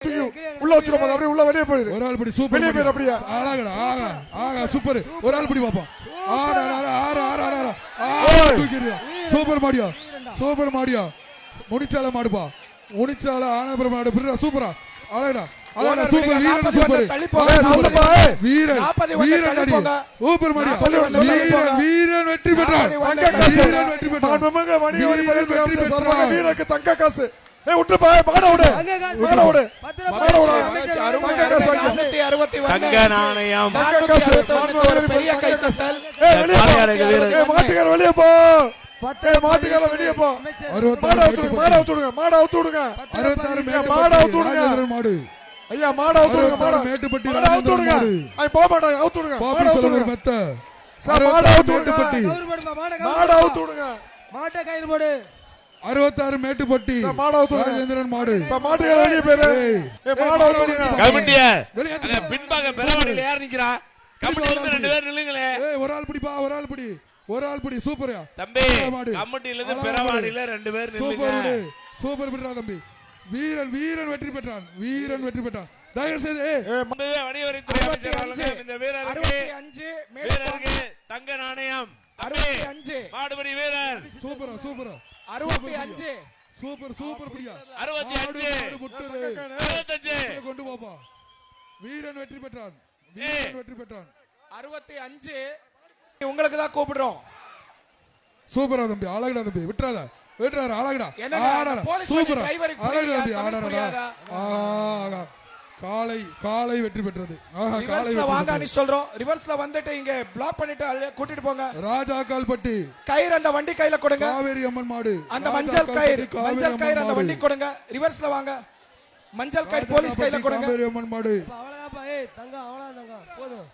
உள்ள வச்சிரும் அப்படியே உள்ள வெளியே போயிரு. ஒரு ஆள் படி சூப்பர். வெளியே போயிரு அப்படியே. ஆளாகடா ஆகா சூப்பர். ஒரு ஆள் படி பாப்பா. ஆடா சூப்பர் மாடியா. சூப்பர் மாடியா. முடிச்சால மாடுப்பா. முடிச்சால ஆனபுரம் மாடு பிறடா சூப்பரா. ஆளாடா ஆளாடா சூப்பர் வீரன் சூப்பர். வீரன் வீரன் அடி. சூப்பர் மாடியா. வீரன் வெற்றி பெற்றார். தங்க காசு. மாண்புமிகு வணிகவரி பதிவுத்துறை அமைச்சர் சார்பாக வீரருக்கு தங்க காசு. விட்டு பாய் மாடோடு மாடோடு தங்க நாணயம் பெரிய கை கசல். மாட்டுக்கார வெளியே போ. மாட்டுக்கார வெளியே போ. மாட அவுத்துடுங்க மாட அவுத்துடுங்க. 66 மாட அவுத்துடுங்க. மாடு ஐயா மாட அவுத்துடுங்க. மாட மேட்டுப்பட்டி மாட அவுத்துடுங்க. ஐ போக மாட்டாங்க அவுத்துடுங்க. மாட அவுத்துடுங்க. மெத்த சார் மாட அவுத்துடுங்க. மாட அவுத்துடுங்க. மாட்ட கயிறு போடு. 66 மேட்டுப்பட்டி ராஜேந்திரன் மாடு. இப்ப மாட்டுக்கார வெளியே போயிரு. மாட அவுத்துடுங்க. கமிட்டியா பின்பாக பெறவாடியில யார் நிக்கிறா? கமிட்டில இருந்து 2 பேர் நில்லுங்களே. ஒரு ஆள் பிடிப்பா. ஒரு ஆள் பிடி. ஒரு ஆள் பிடி. சூப்பர்யா தம்பி. கமிட்டில இருந்து பெறவாடியில 2 பேர் நில்லுங்க. சூப்பர் பிடிடா தம்பி. வீரன் வீரன் வெற்றி பெற்றான். வீரன் வெற்றி பெற்றான். தயவு செய்து வணிகவரித்துறை அமைச்சர் அவர்கள் இந்த வீரருக்கு தங்க நாணயம் 65 மாடுபடி வீரர். சூப்பரா சூப்பரா. 65 சூப்பர் சூப்பர் பிடியா. 65 கொண்டு போப்பா. வீரன் வெற்றி பெற்றான். வீரன் வெற்றி பெற்றான். 65 உங்களுக்கு தான் கூப்பிடுறோம். சூப்பரா தம்பி. அழகுடா தம்பி. விட்டுறாத விட்டுறாரு. அழகுடா சூப்பரா. அழகுடா தம்பி. ஆடா காலை காலை வெற்றி பெற்றது. ரிவர்ஸ்ல வாங்க நீ சொல்றோம். ரிவர்ஸ்ல வந்துட்டு இங்க பிளாக் பண்ணிட்டு கூட்டிட்டு போங்க. ராஜாக்கால்பட்டி கயிறு அந்த வண்டி கையில கொடுங்க. காவேரி அம்மன் மாடு. அந்த மஞ்சள் கயிறு அந்த வண்டி கொடுங்க. ரிவர்ஸ்ல வாங்க. மஞ்சள் கயிறு போலீஸ் கையில கொடுங்க. காவேரி அம்மன் மாடு. அவ்வளவுதான் தங்க அவ்வளவுதான் தங்க போதும்.